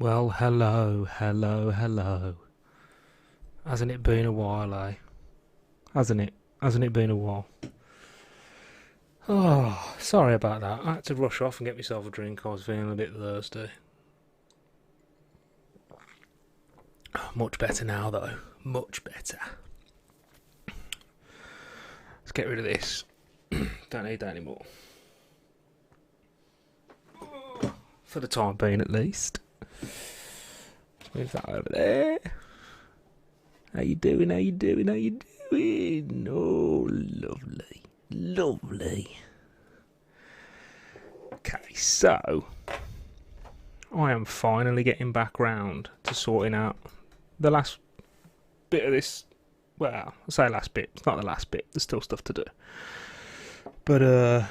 Well, hello. Hasn't it been a while, eh? Hasn't it? Hasn't it been a while? Oh, sorry about that. I had to rush off and get myself a drink. I was feeling a bit thirsty. Much better now, though. Much better. Let's get rid of this. Don't need that anymore. For the time being, at least. Let's move that over there. How you doing? Oh, lovely. Okay, so I am finally getting back round to sorting out the last bit of this. Well, I say last bit. It's not the last bit. There's still stuff to do. But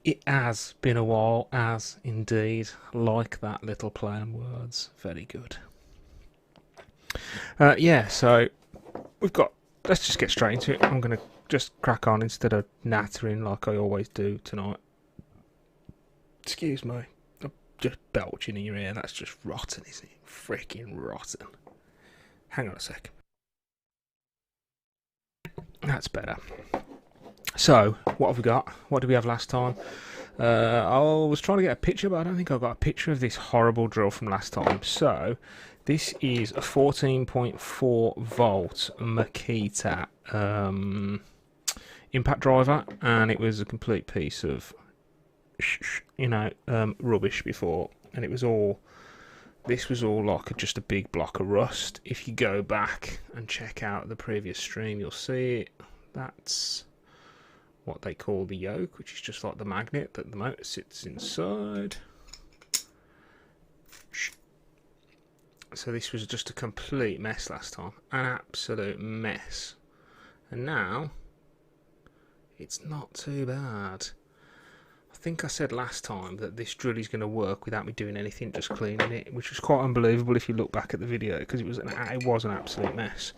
it has been a while, as indeed, like that little play on words. Very good. Yeah, so we've got. Let's just get straight into it. I'm going to just crack on instead of nattering like I always do tonight. Excuse me. I'm just belching in your ear. That's just rotten, isn't it? Freaking rotten. Hang on a sec. That's better. So, what have we got? What did we have last time? I was trying to get a picture, but I don't think I got a picture of this horrible drill from last time. So, this is a 14.4 volt Makita impact driver, and it was a complete piece of, rubbish before, and it was all. This was all like just a big block of rust. If you go back and check out the previous stream, you'll see it. That's what they call the yoke, which is just like the magnet that the motor sits inside. So this was just a complete mess last time. An absolute mess. And now, it's not too bad. I think I said last time that this drill is going to work without me doing anything, just cleaning it, which was quite unbelievable if you look back at the video, because it was an absolute mess.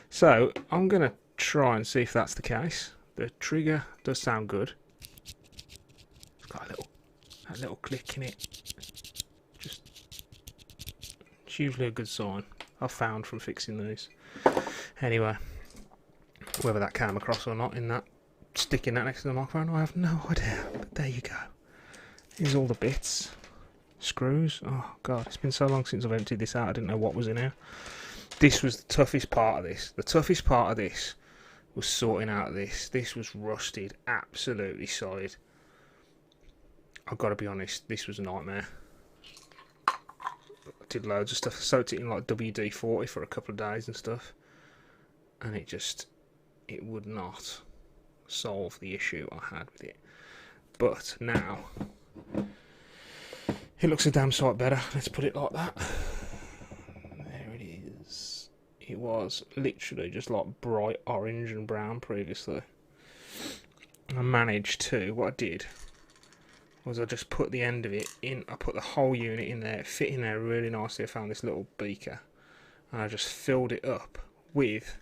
So I'm going to try and see if that's the case. The trigger does sound good. It's got a little click in it. It's usually a good sign, I've found from fixing these. Anyway, whether that came across or not in that sticking that next to the microphone, I have no idea, but there you go. Here's all the bits. Screws. Oh god, it's been so long since I've emptied this out, I didn't know what was in here. This was the toughest part of this. The toughest part of this was sorting out this. This was rusted, absolutely solid. I've got to be honest, this was a nightmare. I did loads of stuff. I soaked it in like WD-40 for a couple of days and stuff, and it would not solve the issue I had with it. But now it looks a damn sight better. Let's put it like that. There it is. It was literally just like bright orange and brown previously. I managed to, what I did was I just put the end of it in, I put the whole unit in there, it fit in there really nicely. I found this little beaker and I just filled it up with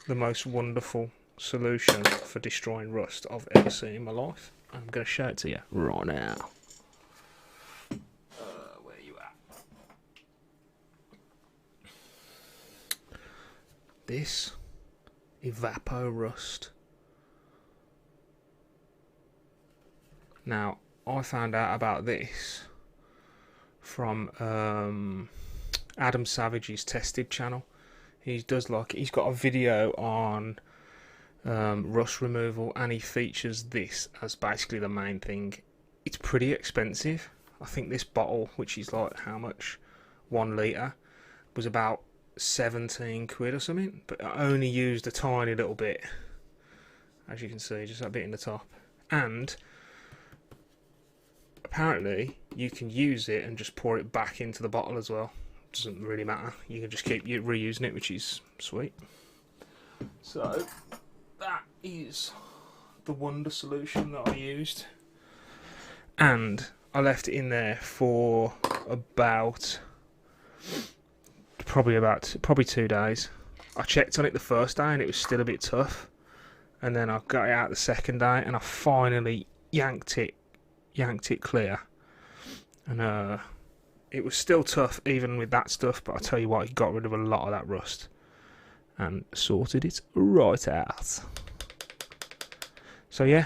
the most wonderful solution for destroying rust I've ever seen in my life. I'm going to show it to you right now. Where are you at? This Evapo Rust. Now, I found out about this from Adam Savage's Tested channel. He's got a video on rust removal, and he features this as basically the main thing. It's pretty expensive. I think this bottle, which is like how much, 1 litre, was about 17 quid or something, but I only used a tiny little bit, as you can see, just that bit in the top. And apparently you can use it and just pour it back into the bottle as well. Doesn't really matter, you can just keep reusing it, which is sweet. So that is the wonder solution that I used, and I left it in there for about probably 2 days. I checked on it the first day and it was still a bit tough, and then I got it out the second day and I finally yanked it clear, and it was still tough even with that stuff, but I tell you what, he got rid of a lot of that rust and sorted it right out. So yeah,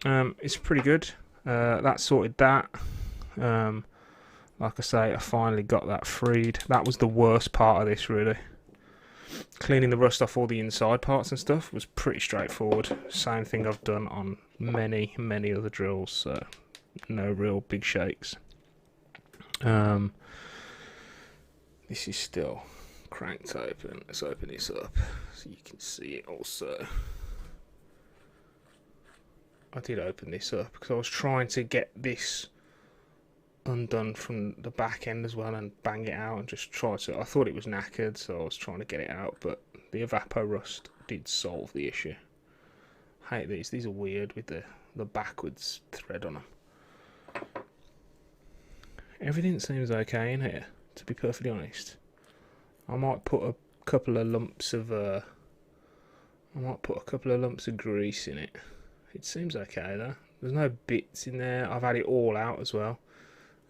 it's pretty good. That sorted that. Like I say, I finally got that freed. That was the worst part of this, really. Cleaning the rust off all the inside parts and stuff was pretty straightforward. Same thing I've done on many, many other drills, so no real big shakes. This is still cranked open. Let's open this up so you can see it also. I did open this up because I was trying to get this undone from the back end as well and bang it out and just try to. I thought it was knackered, so I was trying to get it out, but the evapor rust did solve the issue. I hate these are weird with the backwards thread on them. Everything seems okay in here, to be perfectly honest. I might put a couple of lumps of grease in it. It seems okay though. There's no bits in there. I've had it all out as well.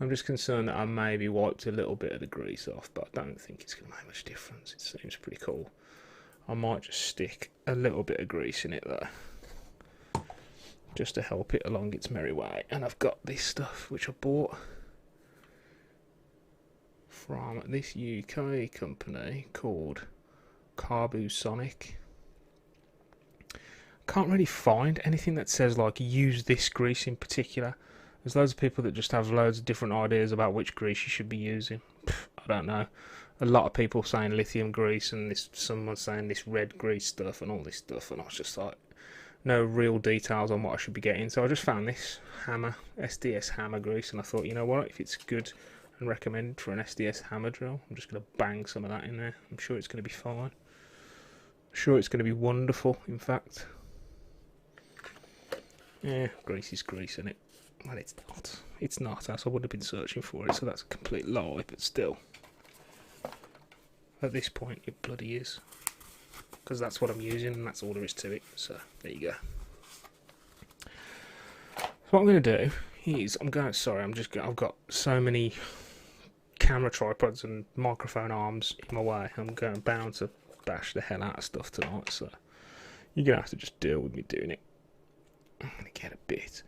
I'm just concerned that I maybe wiped a little bit of the grease off, but I don't think it's going to make much difference. It seems pretty cool. I might just stick a little bit of grease in it though, just to help it along its merry way. And I've got this stuff which I bought from this UK company called Carbusonic. Can't really find anything that says like use this grease in particular. There's loads of people that just have loads of different ideas about which grease you should be using. I don't know. A lot of people saying lithium grease and someone saying this red grease stuff and all this stuff, and I was just like, no real details on what I should be getting. So I just found this hammer, SDS hammer grease, and I thought, you know what, if it's good and recommended for an SDS hammer drill, I'm just going to bang some of that in there. I'm sure it's going to be fine. I'm sure it's going to be wonderful, in fact. Yeah, grease is grease, isn't it? Well, it's not. It's not, else I would have been searching for it, so that's a complete lie, but still. At this point, it bloody is. Because that's what I'm using, and that's all there is to it, so there you go. So what I'm going to do is, I've got so many camera tripods and microphone arms in my way, I'm bound to bash the hell out of stuff tonight, so you're going to have to just deal with me doing it. I'm going to get a bit.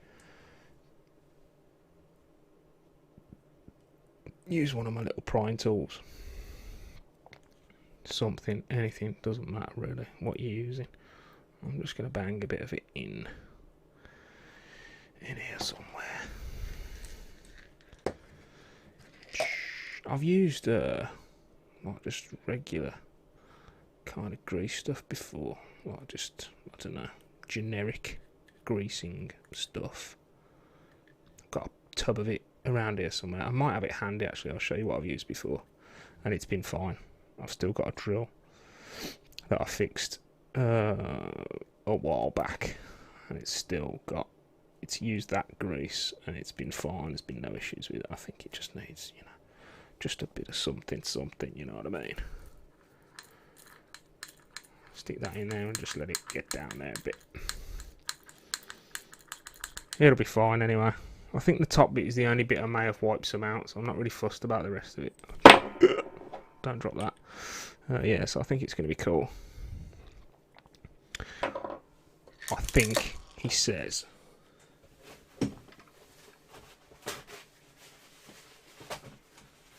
Use one of my little prying tools. Something, anything, doesn't matter really what you're using. I'm just going to bang a bit of it in here somewhere. I've used not just regular kind of grease stuff before, like just, I don't know, generic greasing stuff. I've got a tub of it around here somewhere. I might have it handy actually. I'll show you what I've used before, and it's been fine. I've still got a drill that I fixed a while back, and it's used that grease, and it's been fine. There's been no issues with it. I think it just needs, you know, just a bit of something, you know what I mean? Stick that in there and just let it get down there a bit. It'll be fine anyway. I think the top bit is the only bit I may have wiped some out, so I'm not really fussed about the rest of it. Don't drop that. Yeah, so I think it's going to be cool. I think, he says.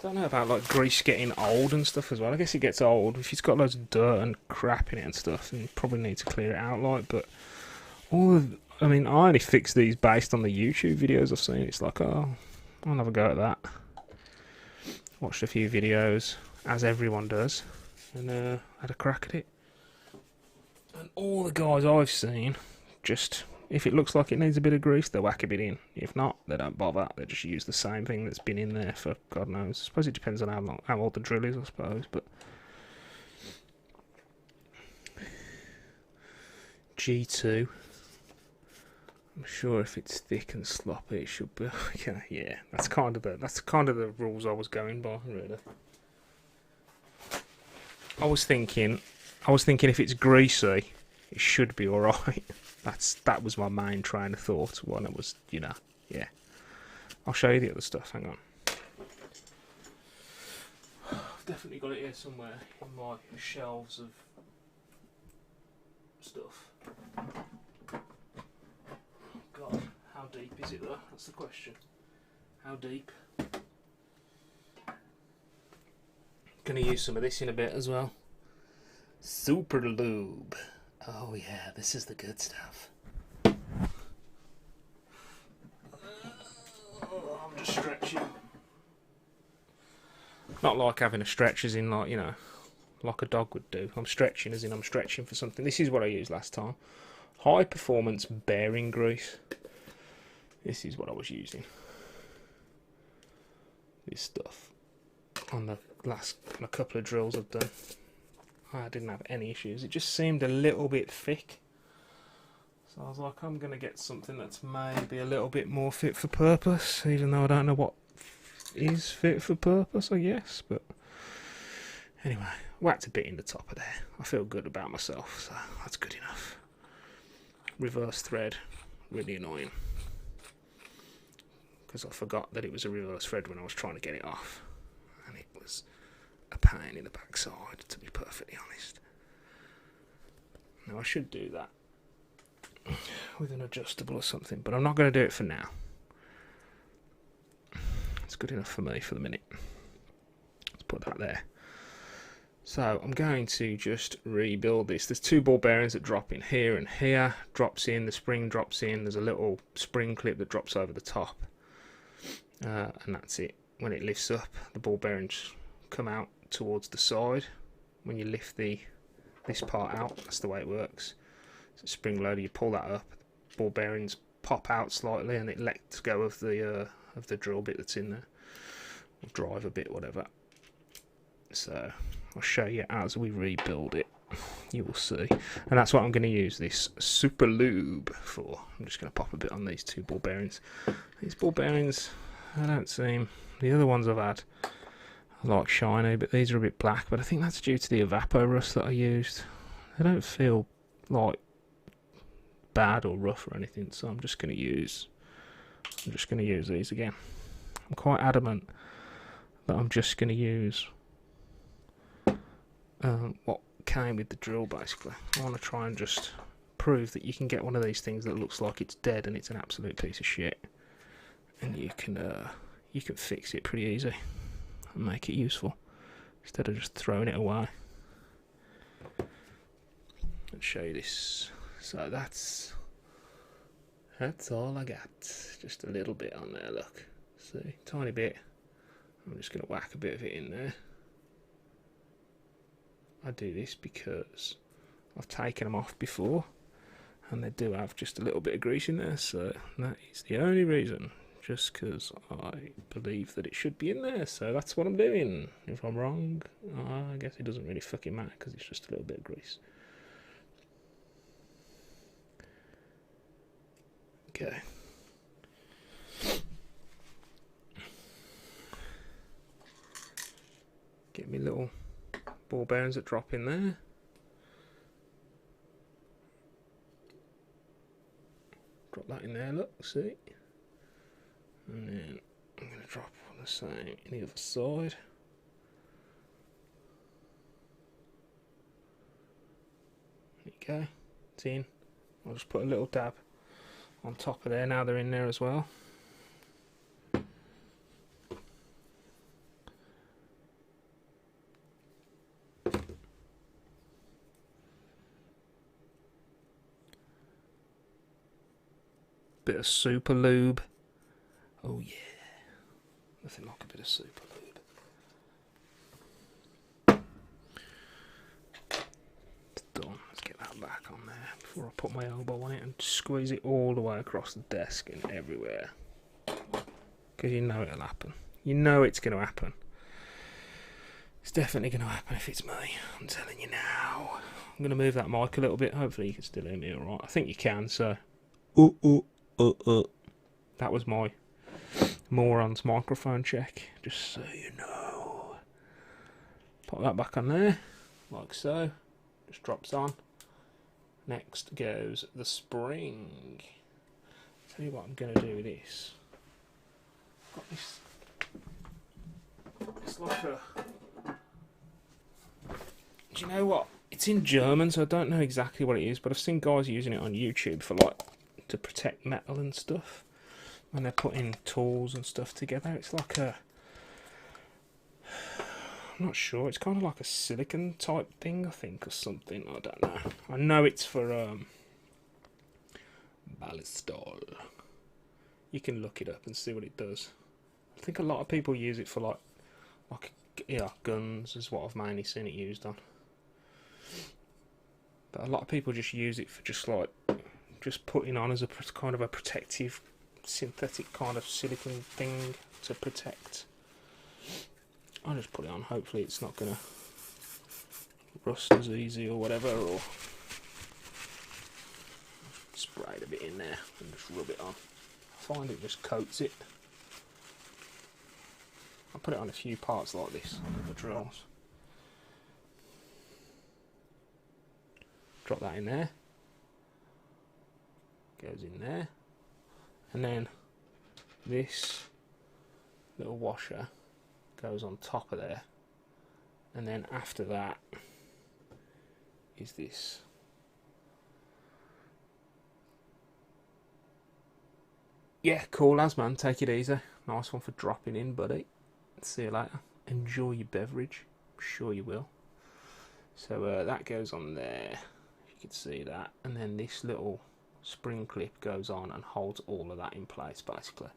Don't know about like grease getting old and stuff as well. I guess it gets old if it's got loads of dirt and crap in it and stuff, and you probably need to clear it out like, but I mean, I only fix these based on the YouTube videos I've seen. It's like, oh, I'll have a go at that. Watched a few videos, as everyone does, and had a crack at it. And all the guys I've seen, just, if it looks like it needs a bit of grease, they'll whack a bit in. If not, they don't bother. They just use the same thing that's been in there for God knows. I suppose it depends on how old the drill is, I suppose, but... G2. I'm sure if it's thick and sloppy, it should be okay. Yeah, that's kind of the rules I was going by, really. I was thinking if it's greasy, it should be all right. That was my main train of thought when it was, you know, yeah. I'll show you the other stuff. Hang on. I've definitely got it here somewhere in my shelves of stuff. God, how deep is it though? That's the question. How deep? Gonna use some of this in a bit as well. Super lube. Oh yeah, this is the good stuff. Oh, I'm just stretching. Not like having a stretch as in like, you know, like a dog would do. I'm stretching as in I'm stretching for something. This is what I used last time. High performance bearing grease. This is what I was using. This stuff. On the last a couple of drills I've done. I didn't have any issues. It just seemed a little bit thick. So I was like, I'm going to get something that's maybe a little bit more fit for purpose, even though I don't know what is fit for purpose, I guess. But anyway, whacked a bit in the top of there. I feel good about myself, so that's good enough. Reverse thread, really annoying. Because I forgot that it was a reverse thread when I was trying to get it off. And it was a pain in the backside, to be perfectly honest. Now I should do that with an adjustable or something, but I'm not going to do it for now. It's good enough for me for the minute. Let's put that there. So I'm going to just rebuild this. There's two ball bearings that drop in here and here. Drops in, the spring drops in. There's a little spring clip that drops over the top. And that's it. When it lifts up, the ball bearings come out towards the side. When you lift this part out, that's the way it works. It's a spring loader. You pull that up, ball bearings pop out slightly, and it lets go of the drill bit that's in there, or driver bit, whatever. So I'll show you as we rebuild it. You will see, and that's what I'm going to use this super lube for. I'm just going to pop a bit on these two ball bearings. These ball bearings, I don't seem. The other ones I've had are like shiny, but these are a bit black. But I think that's due to the evapor rust that I used. They don't feel like bad or rough or anything, so I'm just going to use these again. I'm quite adamant that I'm just going to use what came with the drill, basically. I want to try and just prove that you can get one of these things that looks like it's dead and it's an absolute piece of shit, and you can fix it pretty easy and make it useful instead of just throwing it away. Let's show you this. So that's all I got. Just a little bit on there, look. See, tiny bit. I'm just going to whack a bit of it in there. I do this because I've taken them off before, and they do have just a little bit of grease in there, so that is the only reason. Just because I believe that it should be in there, so that's what I'm doing. If I'm wrong, I guess it doesn't really fucking matter because it's just a little bit of grease. Okay. Get me little ball bearings that drop in there. Drop that in there, look, see? And then I'm going to drop on the same in the other side. There you go, it's in. I'll just put a little dab on top of there now they're in there as well. Bit of super lube. Oh yeah, nothing like a bit of super lube. It's done. Let's get that back on there before I put my elbow on it and squeeze it all the way across the desk and everywhere. Because you know it'll happen. You know it's going to happen. It's definitely going to happen if it's me. I'm telling you now. I'm going to move that mic a little bit. Hopefully you can still hear me alright. I think you can, so. That was my moron's microphone check, just so you know. Put that back on there, like so. Just drops on. Next goes the spring. Tell you what I'm going to do with this. I've got this. It's like Do you know what? It's in German, so I don't know exactly what it is, but I've seen guys using it on YouTube for like to protect metal and stuff when they're putting tools and stuff together. It's like a, I'm not sure. It's kind of like a silicon type thing, I think, or something. I don't know. I know it's for ballistol. You can look it up and see what it does. I think a lot of people use it for like yeah, guns is what I've mainly seen it used on. But a lot of people just use it for just putting on as a kind of a protective synthetic kind of silicon thing to protect. I'll just put it on. Hopefully it's not gonna rust as easy or whatever, or spray it a bit in there and just rub it on. I find it just coats it. I'll put it on a few parts like this, the drills. Drop that in there. Goes in there. And then this little washer goes on top of there. And then after that is this. Yeah, cool as, man. Take it easy. Nice one for dropping in, buddy. See you later. Enjoy your beverage. I'm sure you will. So that goes on there. You can see that. And then this little spring clip goes on and holds all of that in place, basically.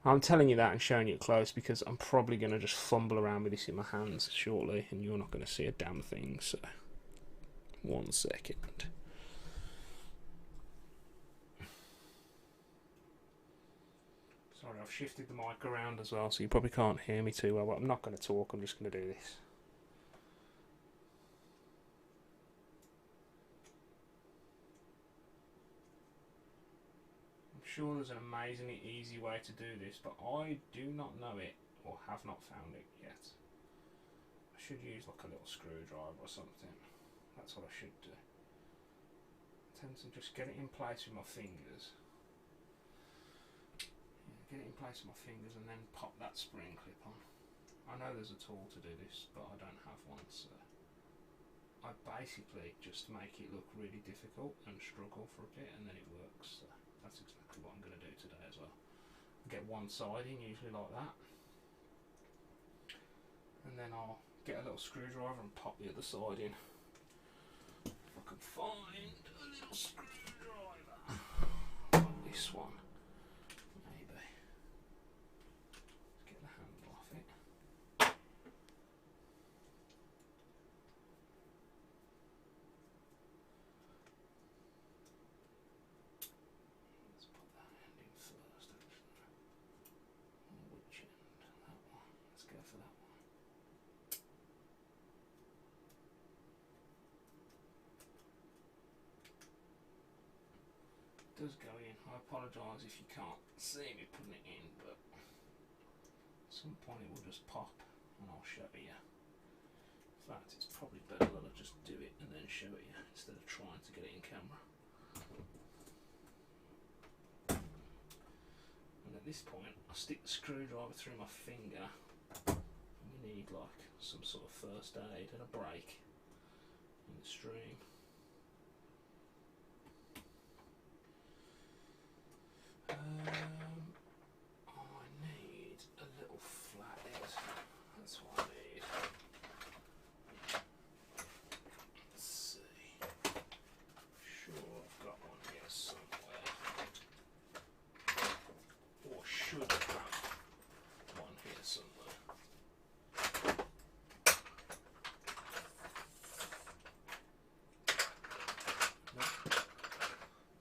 I'm telling you that and showing you it close because I'm probably going to just fumble around with this in my hands shortly and you're not going to see a damn thing. So, 1 second. Sorry, I've shifted the mic around as well, so you probably can't hear me too well. But I'm not going to talk, I'm just going to do this. I'm sure there's an amazingly easy way to do this, but I do not know it, or have not found it yet. I should use like a little screwdriver or something. That's what I should do. I tend to just get it in place with my fingers. Get it in place with my fingers and then pop that spring clip on. I know there's a tool to do this, but I don't have one, so I basically just make it look really difficult and struggle for a bit, and then it works. So that's exactly what I'm going to do today as well. I'll get one side in, usually like that, and then I'll get a little screwdriver and pop the other side in. If I can find a little screwdriver, like this one. Does go in. I apologise if you can't see me putting it in, but at some point it will just pop and I'll show you. In fact, it's probably better that I just do it and then show it you instead of trying to get it in camera. And at this point I stick the screwdriver through my finger. We need like some sort of first aid and a break in the stream. I need a little flathead. That's what I need. Let's see. Sure, I've got one here somewhere. Or should have one here somewhere. Nope.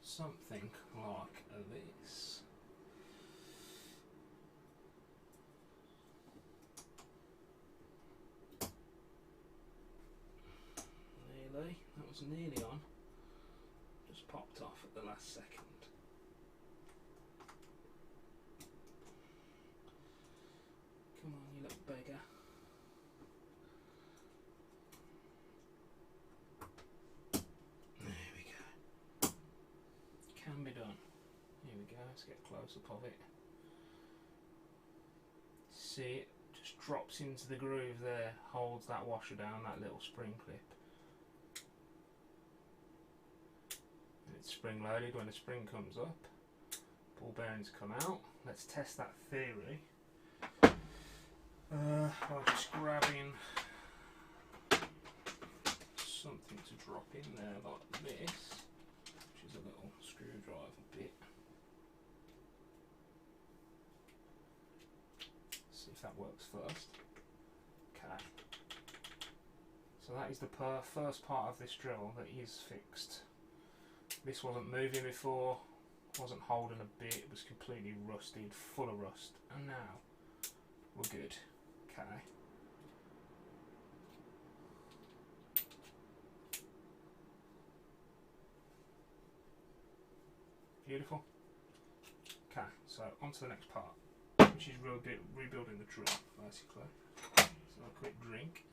Something like this. That was nearly on, just popped off at the last second. Come on, you little beggar. There we go. Can be done. Here we go, let's get a close up of it. See, it just drops into the groove there, holds that washer down, that little spring clip. spring loaded. When the spring comes up, ball bearings come out. Let's test that theory. I'm just grabbing something to drop in there like this, which is a little screwdriver bit. See if that works first. Okay. So that is the first part of this drill that is fixed. This wasn't moving before, wasn't holding a bit, it was completely rusted, full of rust, and now we're good. Okay. Beautiful. Okay, so on to the next part, which is rebuilding the drill, basically. So a quick drink.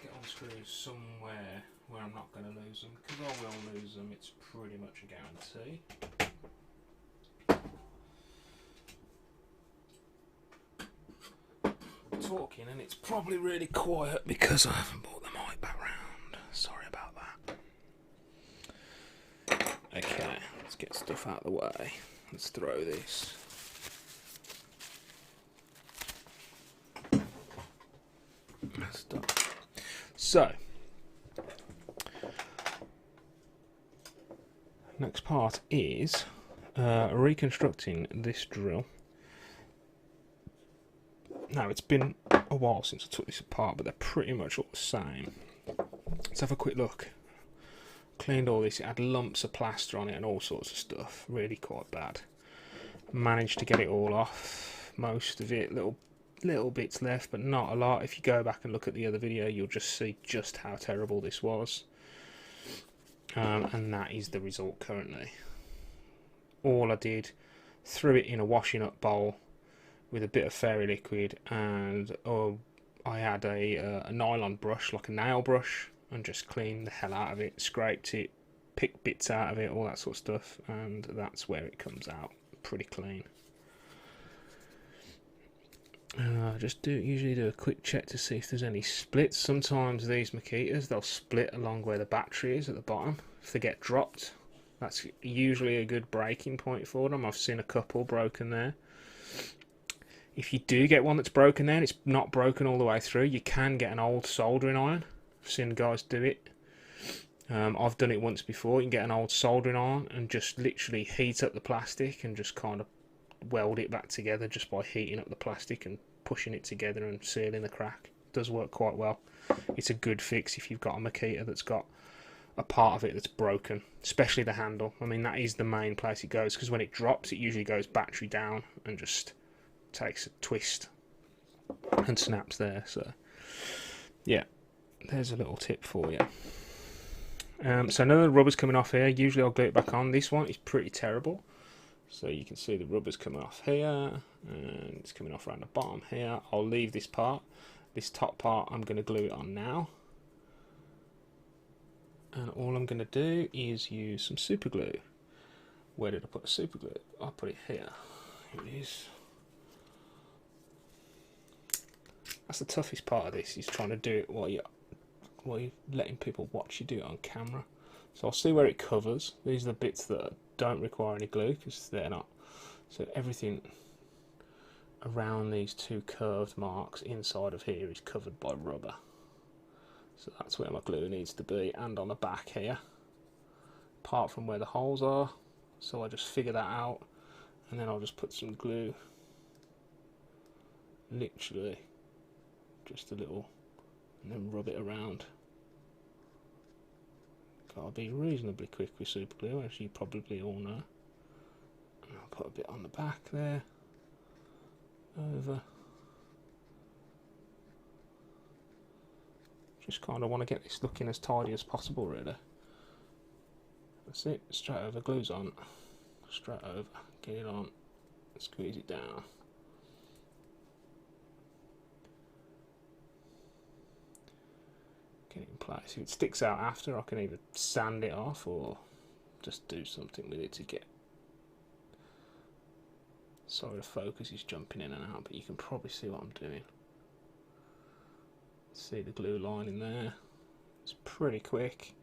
Get all the screws somewhere where I'm not going to lose them, because I will lose them, it's pretty much a guarantee. I'm talking and it's probably really quiet because I haven't brought the mic back round. Sorry about that. Okay, let's get stuff out of the way. Let's throw this. That's done. So, next part is reconstructing this drill. Now, it's been a while since I took this apart, but they're pretty much all the same. Let's have a quick look. Cleaned all this, it had lumps of plaster on it and all sorts of stuff. Really quite bad. Managed to get it all off, most of it, little bits left, but not a lot. If you go back and look at the other video, you'll just see just how terrible this was. And that is the result currently. All I did, threw it in a washing up bowl with a bit of fairy liquid, and I had a nylon brush, like a nail brush, and just cleaned the hell out of it, scraped it, picked bits out of it, all that sort of stuff, and that's where it comes out pretty clean. Usually do a quick check to see if there's any splits. Sometimes these Makitas, they'll split along where the battery is at the bottom. If they get dropped, that's usually a good breaking point for them. I've seen a couple broken there. If you do get one that's broken there and it's not broken all the way through, you can get an old soldering iron. I've seen guys do it. I've done it once before. You can get an old soldering iron and just literally heat up the plastic and just kind of weld it back together just by heating up the plastic and pushing it together and sealing the crack. It does work quite well. It's a good fix if you've got a Makita that's got a part of it that's broken, especially the handle. I mean, that is the main place it goes, because when it drops, it usually goes battery down and just takes a twist and snaps there. So yeah, there's a little tip for you. So none of the rubber's coming off here. Usually I'll glue it back on. This one is pretty terrible. So you can see the rubber's coming off here, and it's coming off around the bottom here. I'll leave this part. This top part, I'm going to glue it on now. And all I'm going to do is use some super glue. Where did I put the super glue? I'll put it here. Here it is. That's the toughest part of this, is trying to do it while you're letting people watch you do it on camera. So I'll see where it covers. These are the bits that don't require any glue because they're not. So everything around these two curved marks inside of here is covered by rubber. So that's where my glue needs to be, and on the back here, apart from where the holes are. So I just figure that out, and then I'll just put some glue, literally just a little, and then rub it around. Gotta be reasonably quick with super glue, as you probably all know. And I'll put a bit on the back there, over. Just kind of want to get this looking as tidy as possible, really. That's it, straight over, glue's on, straight over, get it on, squeeze it down. Get it in place. If it sticks out after, I can either sand it off or just do something with it to get. Sorry, the focus is jumping in and out, but you can probably see what I'm doing. See the glue line in there. It's pretty quick.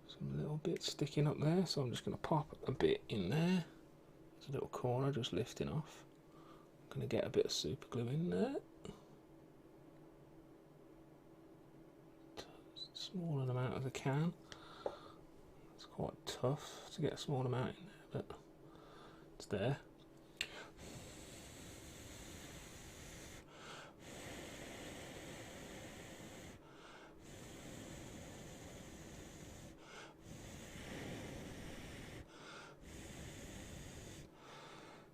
Some little bits sticking up there, so I'm just going to pop a bit in there. There's a little corner just lifting off. I'm going to get a bit of super glue in there. Small amount as I can. It's quite tough to get a small amount in there, but it's there.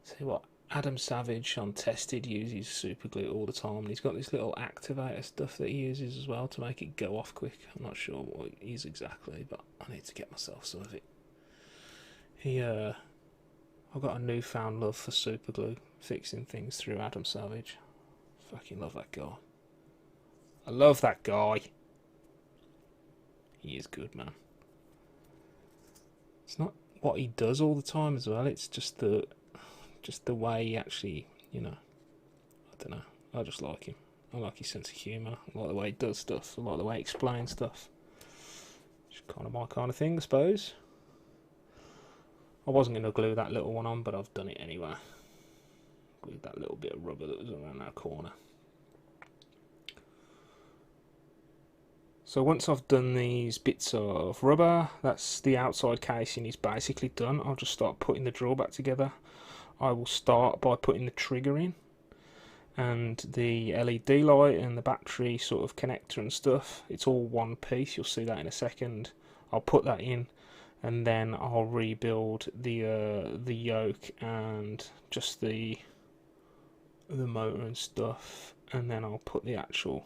See what Adam Savage on Tested uses super glue all the time, and he's got this little activator stuff that he uses as well to make it go off quick. I'm not sure what it is exactly, but I need to get myself some of it. I've got a newfound love for super glue, fixing things through Adam Savage. Fucking love that guy. I love that guy. He is good, man. It's not what he does all the time as well, it's just the way he actually, you know, I don't know, I just like him. I like his sense of humour, I like the way he does stuff, I like the way he explains stuff. It's kind of my kind of thing, I suppose. I wasn't going to glue that little one on, but I've done it anyway. Glued that little bit of rubber that was around that corner. So once I've done these bits of rubber, that's the outside casing is basically done. I'll just start putting the drill back together. I will start by putting the trigger in, and the LED light and the battery sort of connector and stuff. It's all one piece, you'll see that in a second. I'll put that in, and then I'll rebuild the yoke and just the motor and stuff, and then I'll put the actual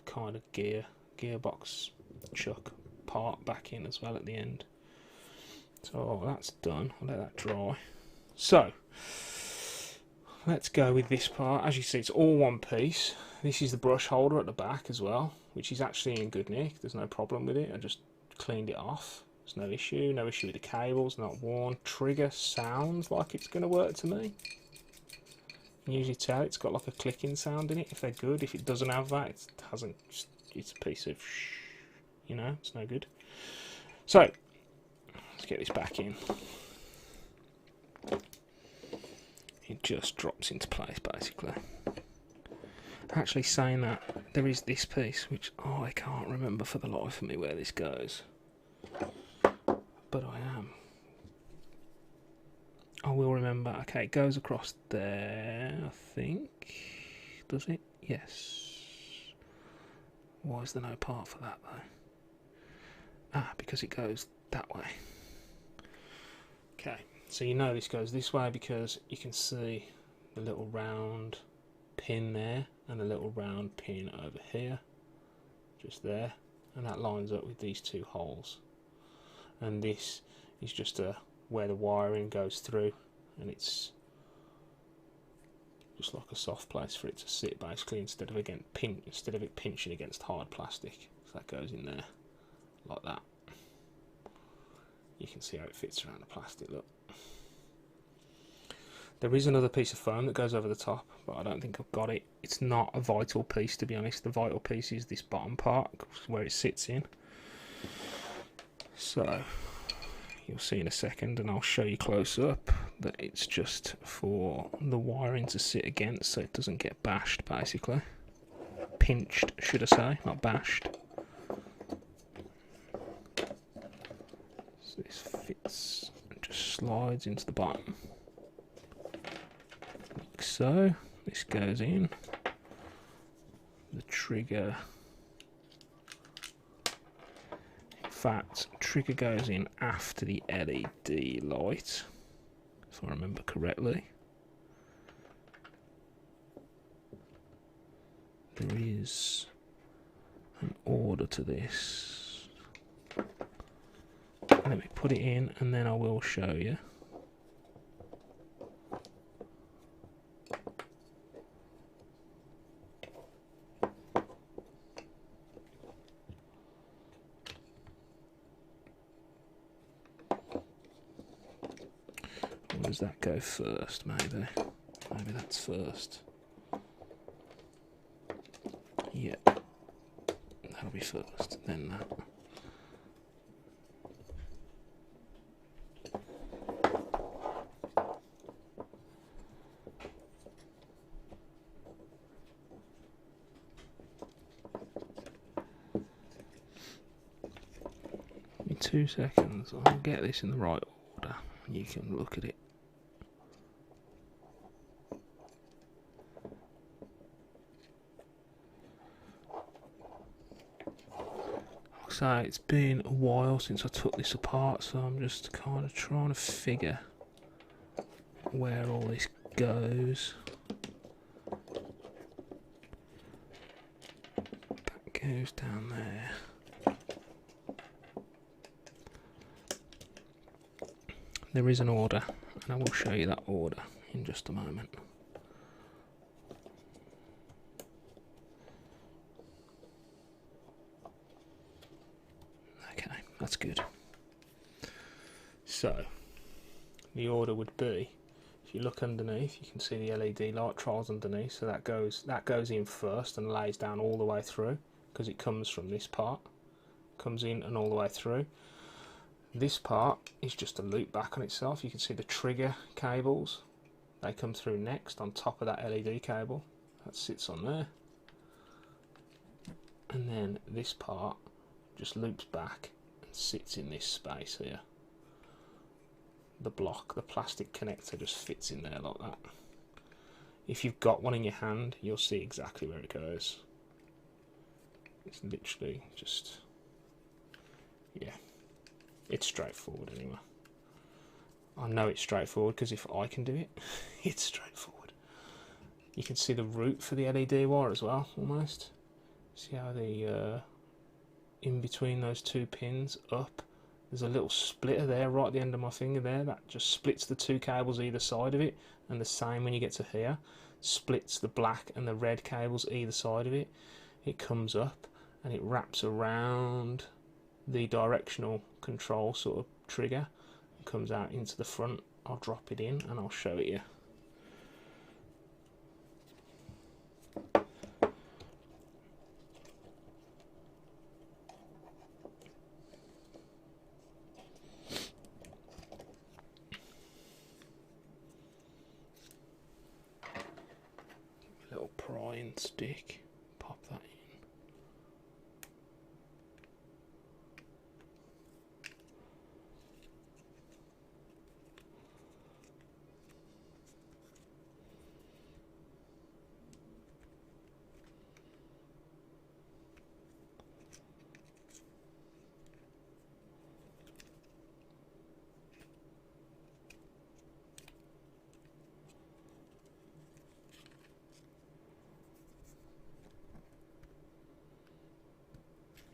kind of gearbox chuck part back in as well at the end. So that's done. I'll let that dry. So let's go with this part. As you see, it's all one piece. This is the brush holder at the back as well, which is actually in good nick. There's no problem with it. I just cleaned it off. There's no issue with the cables, not worn. Trigger sounds like it's going to work to me. You can usually tell it's got like a clicking sound in it if they're good. If it doesn't have that, it hasn't. It's a piece of you know, it's no good. So let's get this back in. It just drops into place basically. Actually, saying that, there is this piece which I can't remember for the life of me where this goes, but I will remember. Okay, it goes across there, I think. Does it? Yes. Why is there no part for that though? Ah, because it goes that way. Okay, so you know this goes this way because you can see the little round pin there and a little round pin over here, just there, and that lines up with these two holes. And this is just where the wiring goes through, and it's just like a soft place for it to sit basically, instead of it pinching against hard plastic. So that goes in there like that. You can see how it fits around the plastic, look. There is another piece of foam that goes over the top, but I don't think I've got it. It's not a vital piece, to be honest. The vital piece is this bottom part where it sits in. So you'll see in a second, and I'll show you close up, that it's just for the wiring to sit against so it doesn't get bashed basically. Pinched, should I say, not bashed. So this fits and just slides into the bottom. Like so. This goes in. The trigger. In fact, trigger goes in after the LED light, if I remember correctly. There is an order to this. Let me put it in and then I will show you. Does that go first? Maybe that's first. Yeah, that'll be first, then that. In 2 seconds, I'll get this in the right order. You can look at it. So it's been a while since I took this apart, so I'm just kind of trying to figure where all this goes. That goes down there. There is an order, and I will show you that order in just a moment. That's good. So, the order would be, if you look underneath, you can see the LED light trials underneath, so that goes in first and lays down all the way through, because it comes from this part, comes in and all the way through. This part is just a loop back on itself. You can see the trigger cables, they come through next on top of that LED cable, that sits on there. And then this part just loops back, sits in this space here. The block, the plastic connector just fits in there like that. If you've got one in your hand, you'll see exactly where it goes. It's literally just, yeah, it's straightforward anyway. I know it's straightforward because if I can do it, it's straightforward. You can see the route for the LED wire as well, almost. See how the in between those 2 pins up, there's a little splitter there right at the end of my finger there that just splits the 2 cables either side of it, and the same when you get to here, splits the black and the red cables either side of it. It comes up and it wraps around the directional control sort of trigger and comes out into the front. I'll drop it in and I'll show it you. Little prying stick, pop that in.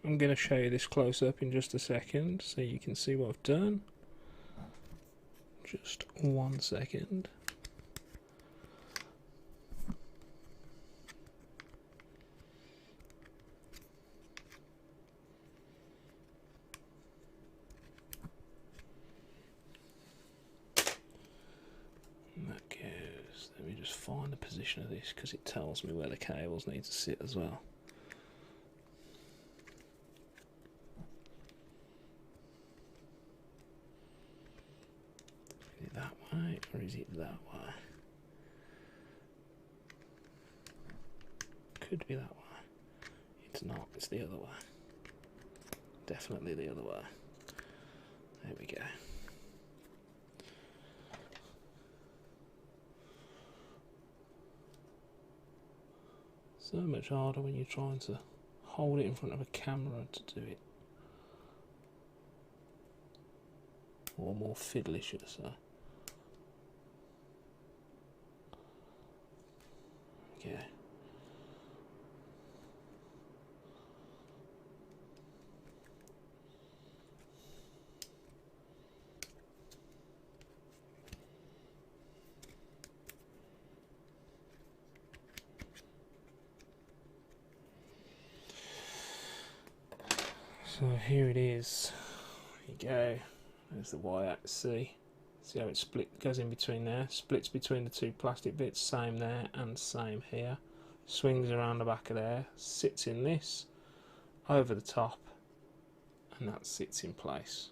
I'm going to show you this close up in just a second so you can see what I've done. Just 1 second. And that goes, let me just find the position of this because it tells me where the cables need to sit as well. That way, or is it that way? Could be that way. It's not, it's the other way. Definitely the other way. There we go. So much harder when you're trying to hold it in front of a camera to do it. Or more fiddly, should I say. Okay. So here it is. There you go. There's the Y-axis. See how it goes in between there, splits between the two plastic bits, same there and same here. Swings around the back of there, sits in this, over the top, and that sits in place,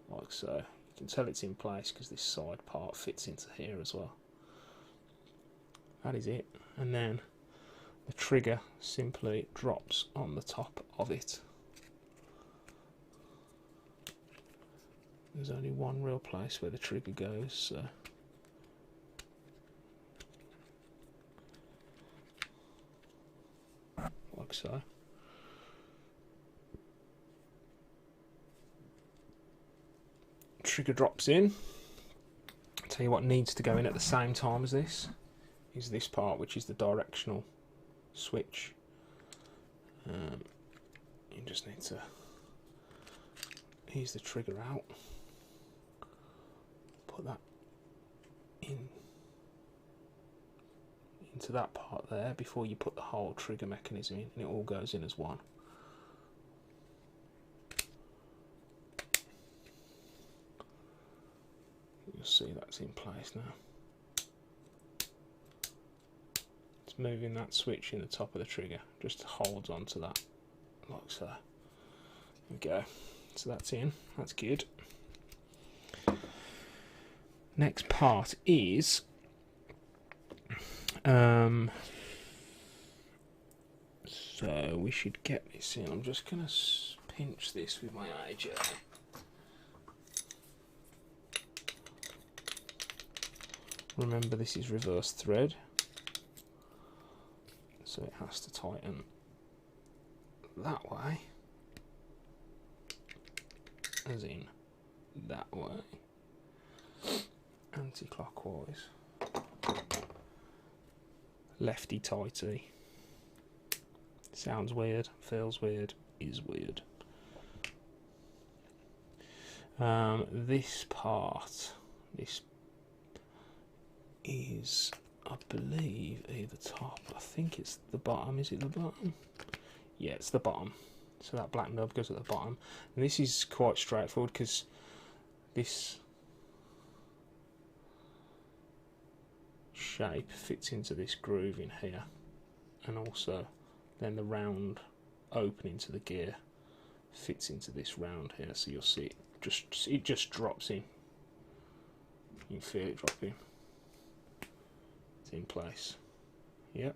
like so. You can tell it's in place because this side part fits into here as well. That is it, and then the trigger simply drops on the top of it. There's only one real place where the trigger goes, so like so. Trigger drops in. I'll tell you what needs to go in at the same time as this is this part, which is the directional switch. You just need to ease the trigger out, put that into that part there before you put the whole trigger mechanism in, and it all goes in as one. You'll see that's in place now. It's moving that switch in the top of the trigger, just holds onto that like so. There we go. So that's in, that's good. Next part is so we should get this in. I'm just going to pinch this with my AJ. Remember, this is reverse thread, so it has to tighten that way, as in that way, anti-clockwise, lefty tighty. Sounds weird, feels weird, is weird. This part, this is, I believe, either top. I think it's the bottom. Is it the bottom? Yeah, it's the bottom. So that black nub goes at the bottom. And this is quite straightforward because this shape fits into this groove in here, and also then the round opening to the gear fits into this round here. So you'll see it just drops in. You can feel it dropping. It's in place. Yep.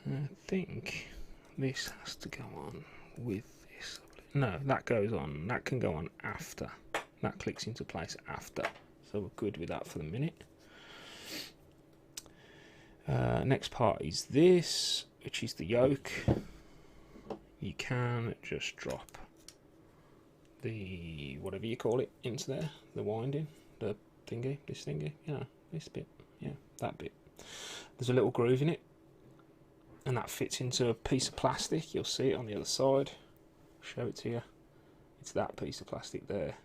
I think this has to go on with this. No, that goes on. That can go on after. That clicks into place after. So we're good with that for the minute. Next part is this, which is the yoke. You can just drop the whatever you call it into there, the winding, the thingy, this thingy, yeah, this bit, yeah, that bit. There's a little groove in it, and that fits into a piece of plastic. You'll see it on the other side. Show it to you. It's that piece of plastic there.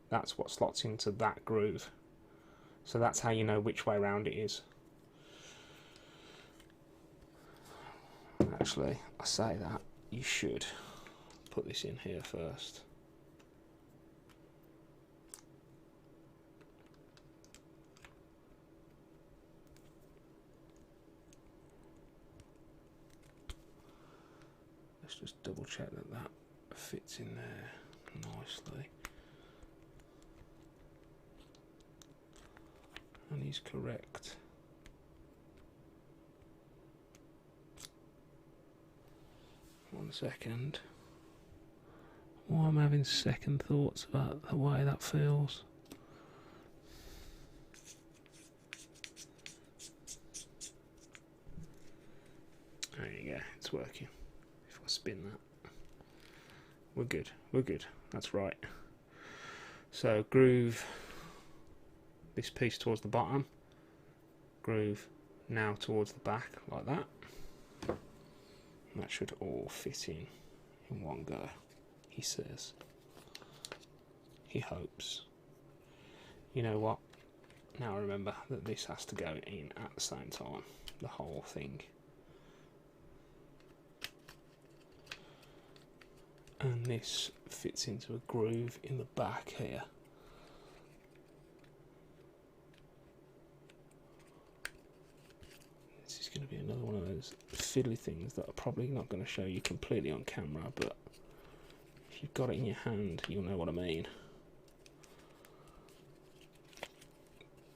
That's what slots into that groove. So that's how you know which way round it is. Actually, I say that, you should put this in here first. Let's just double check that that fits in there nicely. And he's correct. One second. Oh, I'm having second thoughts about the way that feels. There you go, it's working. If I spin that, we're good, we're good, that's right. So groove this piece towards the bottom, groove now towards the back, like that. And that should all fit in one go, he says. He hopes. You know what? Now remember that this has to go in at the same time, the whole thing. and this fits into a groove in the back here. This is going to be another one of those fiddly things that I'm probably not going to show you completely on camera, but if you've got it in your hand, you'll know what I mean.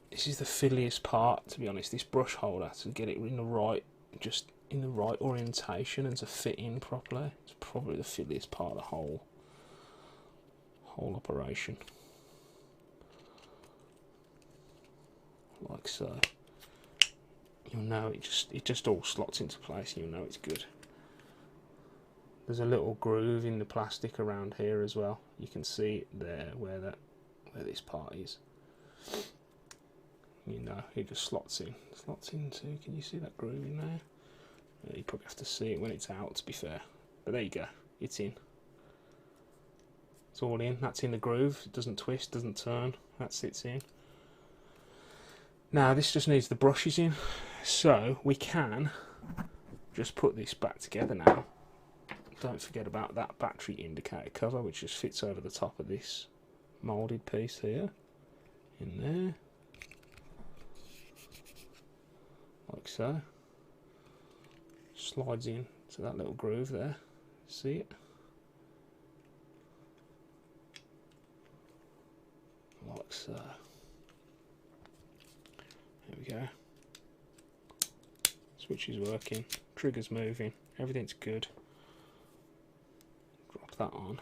This is the fiddliest part, to be honest, this brush holder, to get it in the right, just in the right orientation and to fit in properly. It's probably the fiddliest part of the whole operation. Like so. You'll know it just all slots into place and you'll know it's good. There's a little groove in the plastic around here as well. You can see it there where this part is. You know, it just slots into, can you see that groove in there? You probably have to see it when it's out, to be fair. But there you go, it's in. It's all in, that's in the groove, it doesn't twist, doesn't turn, that sits in. Now this just needs the brushes in, so we can just put this back together now. Don't forget about that battery indicator cover, which just fits over the top of this moulded piece here, in there, like so. Slides in to that little groove there, see it? Like so. There we go. Switch is working, trigger's moving, everything's good. Drop that on.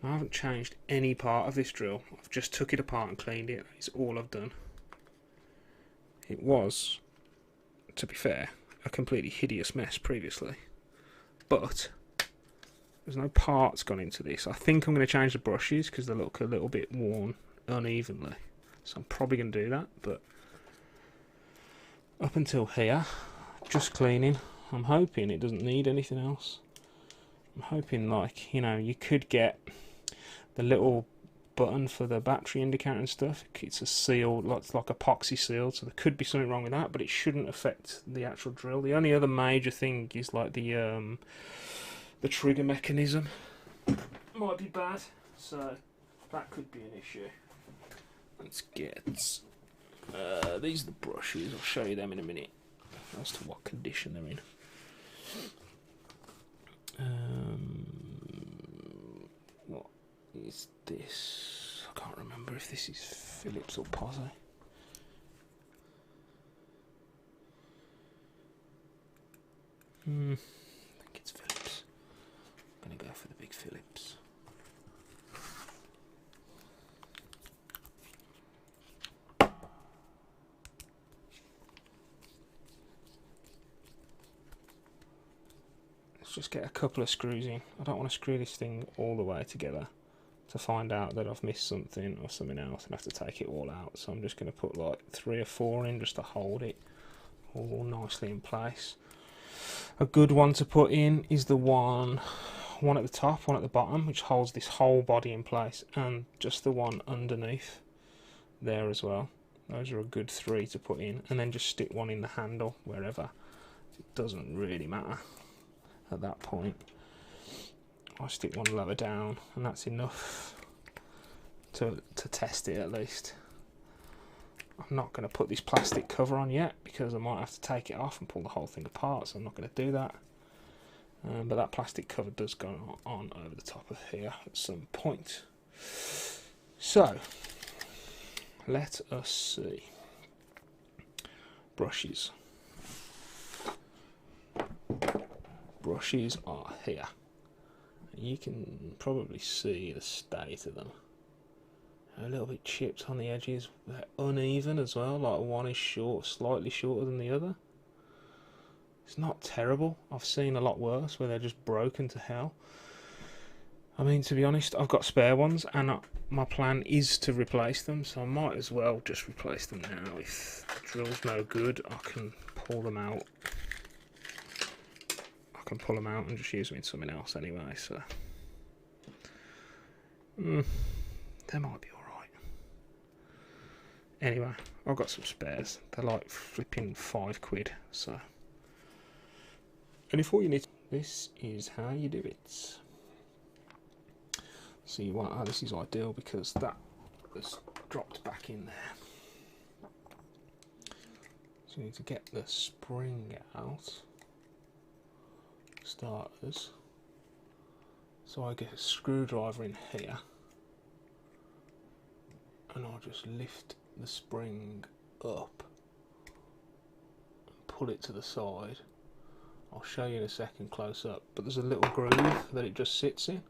I haven't changed any part of this drill, I've just took it apart and cleaned it, that's all I've done. It was, to be fair, a completely hideous mess previously, but there's no parts gone into this. I think I'm going to change the brushes because they look a little bit worn unevenly, so I'm probably going to do that, but up until here, just cleaning. I'm hoping it doesn't need anything else. I'm hoping, like, you know, you could get the little button for the battery indicator and stuff. It's a seal, it's like epoxy sealed, so there could be something wrong with that, but it shouldn't affect the actual drill. The only other major thing is like the trigger mechanism might be bad, so that could be an issue. Let's get these are the brushes. I'll show you them in a minute as to what condition they're in. What is this? I can't remember if this is Phillips or Posse. I think it's Phillips. I'm going to go for the big Phillips. Let's just get a couple of screws in. I don't want to screw this thing all the way together to find out that I've missed something or something else and have to take it all out. So I'm just going to put like 3 or 4 in just to hold it all nicely in place. A good one to put in is the one at the top, one at the bottom, which holds this whole body in place, and just the one underneath there as well. Those are a good 3 to put in, and then just stick one in the handle wherever. It doesn't really matter at that point. I'll stick one lower down, and that's enough to test it at least. I'm not going to put this plastic cover on yet because I might have to take it off and pull the whole thing apart, so I'm not going to do that. But that plastic cover does go on over the top of here at some point. So, let us see. Brushes. Brushes are here. You can probably see the state of them. A little bit chipped on the edges, they're uneven as well, like one is short, slightly shorter than the other. It's not terrible. I've seen a lot worse where they're just broken to hell. I mean, to be honest, I've got spare ones and my plan is to replace them, so I might as well just replace them now. If the drill's no good, I can pull them out. I can pull them out and just use them in something else anyway, so they might be alright. Anyway, I've got some spares. They're like flipping £5, so And if all you need, this is how you do it. So you want, this is ideal because that has dropped back in there. So you need to get the spring out, starters. So I get a screwdriver in here, and I'll just lift the spring up and pull it to the side. I'll show you in a second close up, but there's a little groove that it just sits in.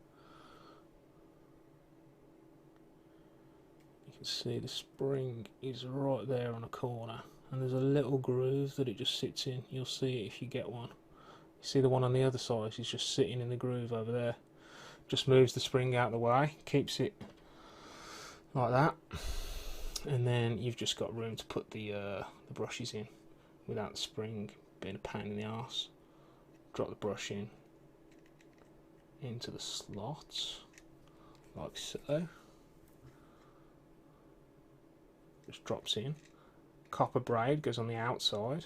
You can see the spring is right there on a corner, and there's a little groove that it just sits in. You'll see it if you get one. You see the one on the other side is just sitting in the groove over there. Just moves the spring out of the way, keeps it like that, and then you've just got room to put the brushes in without the spring being a pain in the arse. Drop the brush in into the slots like so. Just drops in. Copper braid goes on the outside.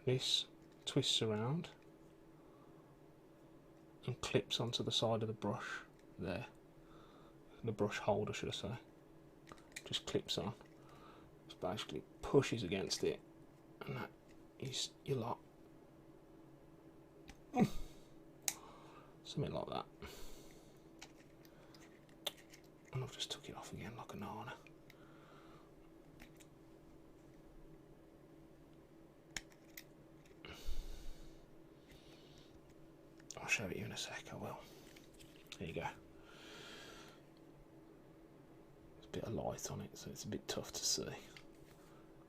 This twists around and clips onto the side of the brush there. The brush holder, should I say. Just clips on. Just basically pushes against it, and that is your lot. Something like that. And I've just took it off again like a nana. I'll show it you in a sec, I will. There you go. There's a bit of light on it, so it's a bit tough to see.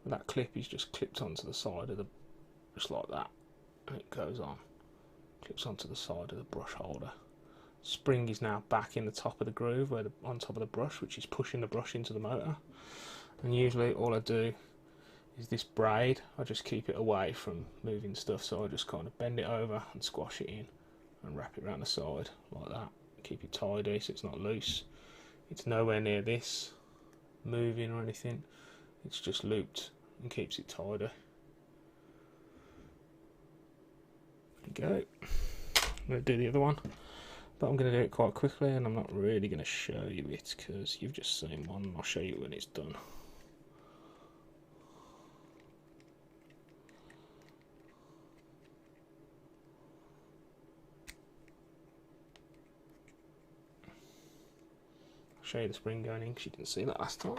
But that clip is just clipped onto the side of the, just like that, and it goes on. Clips onto the side of the brush holder. Spring is now back in the top of the groove, where on top of the brush, which is pushing the brush into the motor. And usually all I do is this braid, I just keep it away from moving stuff, so I just kind of bend it over and squash it in and wrap it around the side like that. Keep it tidy so it's not loose. It's nowhere near this moving or anything, it's just looped and keeps it tidy. There you go. I'm going to do the other one, but I'm going to do it quite quickly, and I'm not really going to show you it because you've just seen one. I'll show you when it's done. I'll show you the spring going in because you didn't see that last time.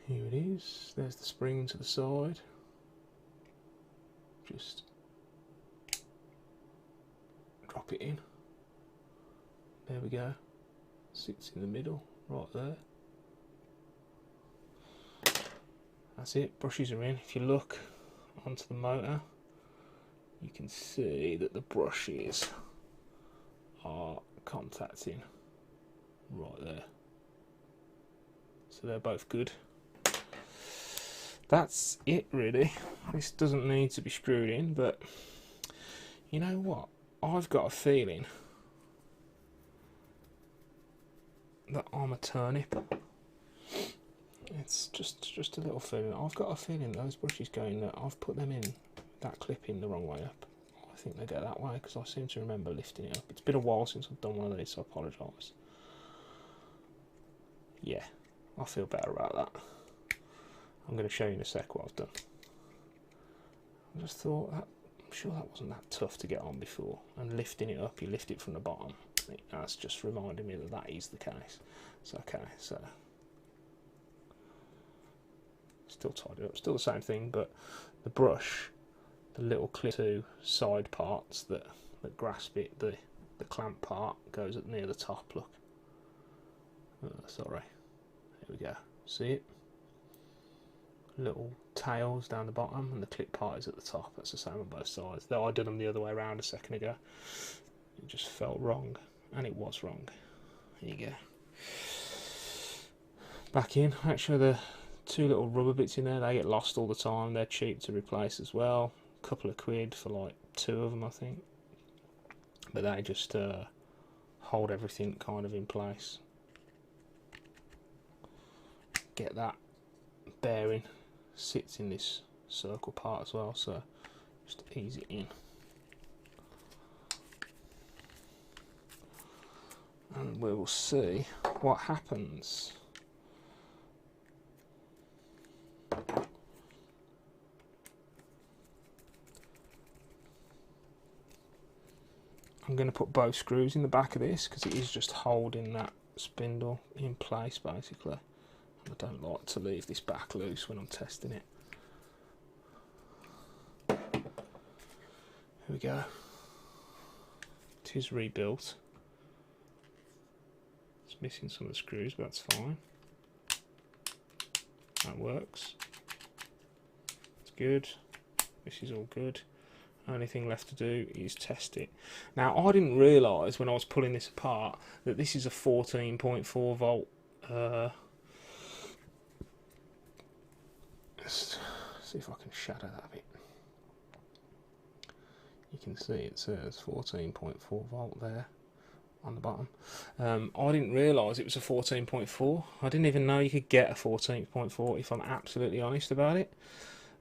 Here it is. There's the spring to the side. Just drop it in. There we go. Sits in the middle, right there. That's it. Brushes are in. If you look onto the motor, you can see that the brushes are contacting right there. So they're both good. That's it really. This doesn't need to be screwed in, but you know what? I've got a feeling that I'm a turnip. It's just a little feeling. I've got a feeling those brushes going, that I've put them in, that clip in the wrong way up. I think they go that way because I seem to remember lifting it up. It's been a while since I've done one of these, so I apologise. Yeah, I feel better about that. I'm going to show you in a sec what I've done. I just thought that, I'm sure that wasn't that tough to get on before. And lifting it up, you lift it from the bottom. That's just reminding me that that is the case. So okay, so still tied it up, still the same thing, but the brush, the little clip two side parts that grasp it, the clamp part goes at near the top. Look, sorry, here we go. See it? Little tails down the bottom, and the clip part is at the top. That's the same on both sides. Though I did them the other way around a second ago. It just felt wrong, and it was wrong. There you go. Back in. Actually, the two little rubber bits in there, they get lost all the time. They're cheap to replace as well. A couple of quid for like 2 of them, I think. But they just hold everything kind of in place. Get that bearing. Sits in this circle part as well, so Just ease it in. And we will see what happens. I'm going to put both screws in the back of this because it is just holding that spindle in place basically. I don't like to leave this back loose when I'm testing it. Here we go. It is rebuilt. It's missing some of the screws, but that's fine. That works. It's good. This is all good. Only thing left to do is test it. Now, I didn't realise when I was pulling this apart that this is a 14.4 volt. Let's see if I can shadow that a bit. You can see it says 14.4 volt there on the bottom. I didn't realise it was a 14.4. I didn't even know you could get a 14.4 if I'm absolutely honest about it.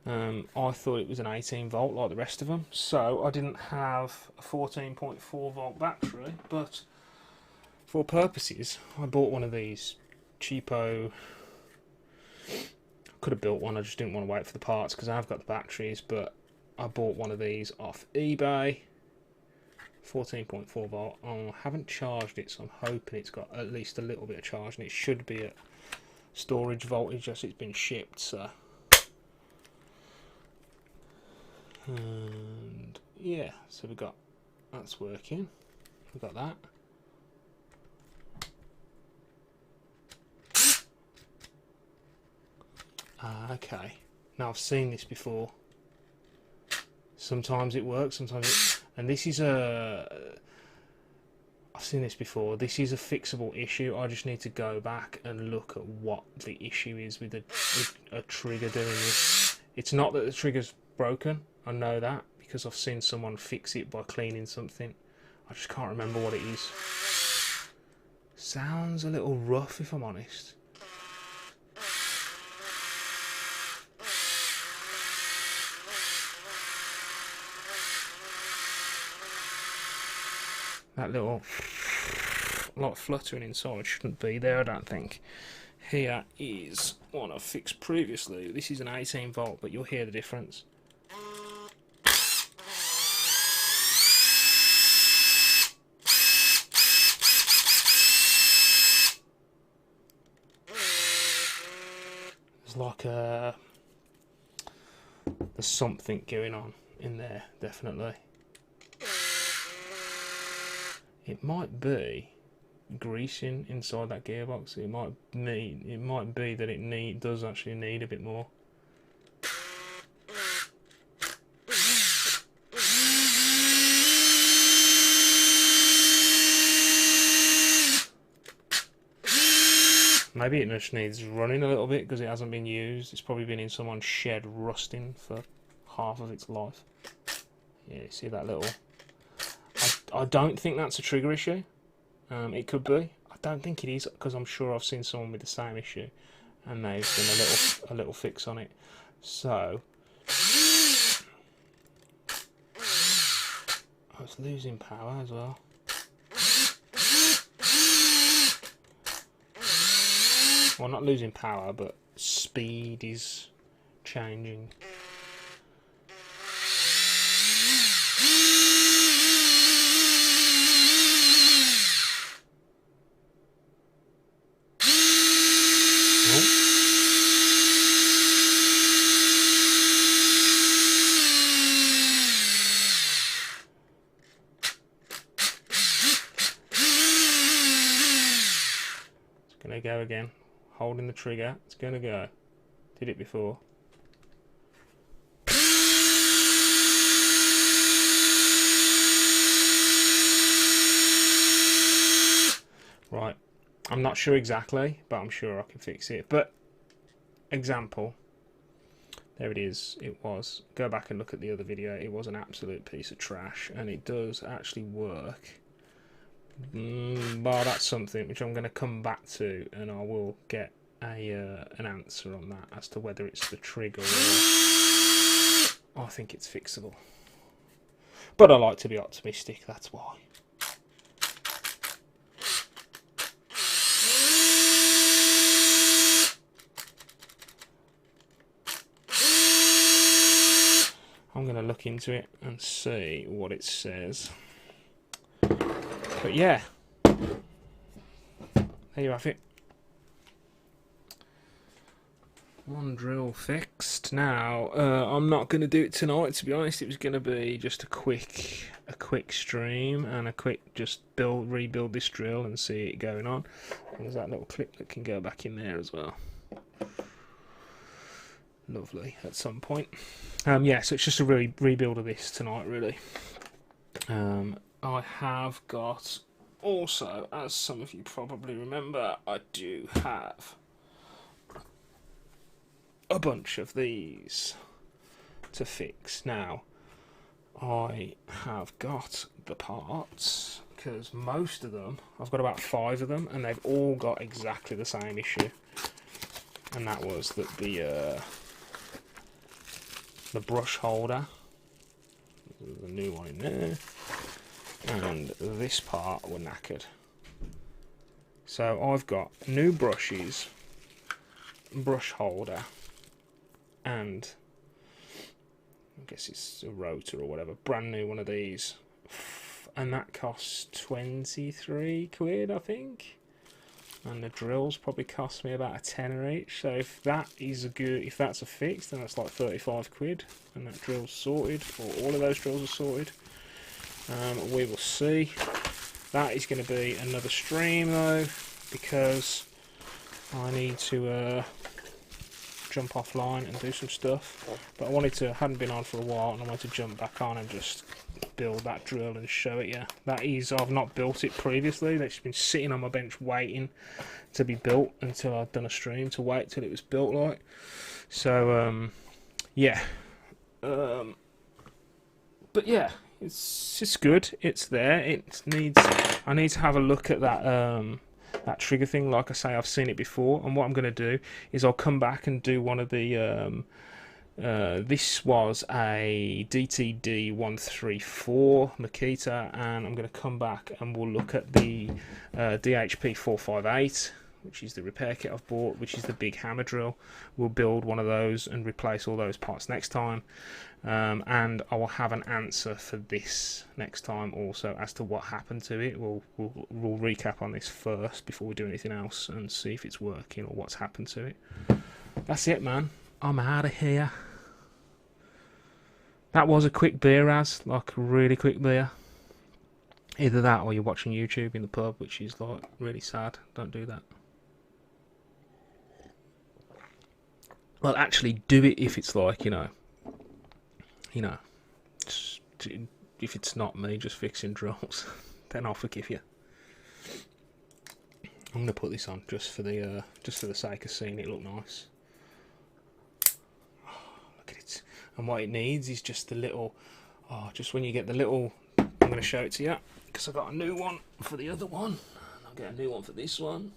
I thought it was an 18 volt like the rest of them, so I didn't have a 14.4 volt battery, but for purposes I bought one of these cheapo. Could have built one, I just didn't want to wait for the parts because I've got the batteries, but I bought one of these off eBay. 14.4 volt. I haven't charged it, so I'm hoping it's got at least a little bit of charge, and it should be at storage voltage as it's been shipped. So, and yeah, so we got that's working. We got that. Okay. Now I've seen this before. Sometimes it works, sometimes it... And this is a... I've seen this before. This is a fixable issue. I just need to go back and look at what the issue is with a trigger doing this. It's not that the trigger's broken. I know that because I've seen someone fix it by cleaning something. I just can't remember what it is. Sounds a little rough if I'm honest. That little lot of fluttering inside shouldn't be there, I don't think. Here is one I've fixed previously. This is an 18 volt, but you'll hear the difference. There's like there's something going on in there, definitely. It might be greasing inside that gearbox. It might be that it does actually need a bit more. Maybe it just needs running a little bit because it hasn't been used. It's probably been in someone's shed rusting for half of its life. Yeah, see that little... I don't think that's a trigger issue. It could be. I don't think it is because I'm sure I've seen someone with the same issue and they've done a little fix on it. So I was losing power as well. Well, not losing power, but speed is changing. Gonna go again, holding the trigger, it's gonna go. Did it before. Right, I'm not sure exactly, but I'm sure I can fix it. But, example, there it is, it was. Go back and look at the other video, it was an absolute piece of trash, and it does actually work. But that's something which I'm going to come back to, and I will get an answer on that as to whether it's the trigger or I think it's fixable. But I like to be optimistic, that's why. I'm going to look into it and see what it says. But yeah, there you have it. One drill fixed. Now, I'm not going to do it tonight, to be honest. It was going to be just a quick stream and a quick just rebuild this drill and see it going on. And there's that little clip that can go back in there as well. Lovely, at some point. Yeah, so it's just a rebuild of this tonight, really. I have got, also, as some of you probably remember, I do have a bunch of these to fix. Now, I have got the parts, because most of them, I've got about 5 of them, and they've all got exactly the same issue. And that was that the brush holder, the new one in there, and this part were knackered. So I've got new brushes, brush holder, and I guess it's a rotor or whatever, brand new one of these, and that costs 23 quid, I think. And the drills probably cost me about a tenner each. So if that's a fix, then that's like 35 quid, and that drill's sorted, or all of those drills are sorted. We will see. That is going to be another stream though, because I need to jump offline and do some stuff. But I hadn't been on for a while, and I wanted to jump back on and just build that drill and show it you. I've not built it previously. It's been sitting on my bench waiting to be built until I'd done a stream to wait till it was built, like. So yeah, but yeah, it's good. It's there. I need to have a look at that trigger thing. Like I say, I've seen it before, and what I'm going to do is I'll come back and do one of the this was a DTD134 Makita, and I'm going to come back and we'll look at the DHP458, which is the repair kit I've bought, which is the big hammer drill. We'll build one of those and replace all those parts next time, and I will have an answer for this next time also as to what happened to it. We'll recap on this first before we do anything else and see if it's working or what's happened to it. That's it, man. I'm out of here. That was a quick beer, like a really quick beer. Either that or you're watching YouTube in the pub, which is like really sad. Don't do that. Well, actually do it if it's like, you know, if it's not me just fixing drills, then I'll forgive you. I'm gonna put this on just for the sake of seeing it look nice. Look at it. And what it needs is just the little, just when you get the little, I'm going to show it to you, because I got a new one for the other one, and I'll get a new one for this one.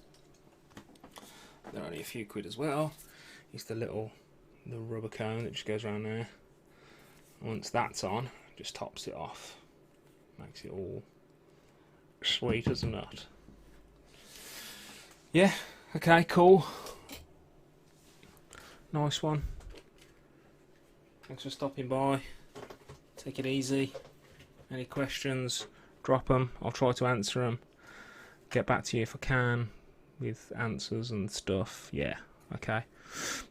They're only a few quid as well. It's the rubber cone that just goes around there. Once that's on, just tops it off. Makes it all sweet as a nut. Yeah, okay, cool. Nice one. Thanks for stopping by. Take it easy. Any questions, drop them. I'll try to answer them. Get back to you if I can with answers and stuff. Yeah, okay.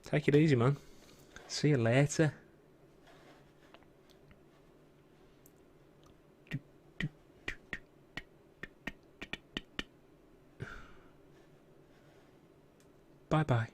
Take it easy, man. See you later. Bye-bye.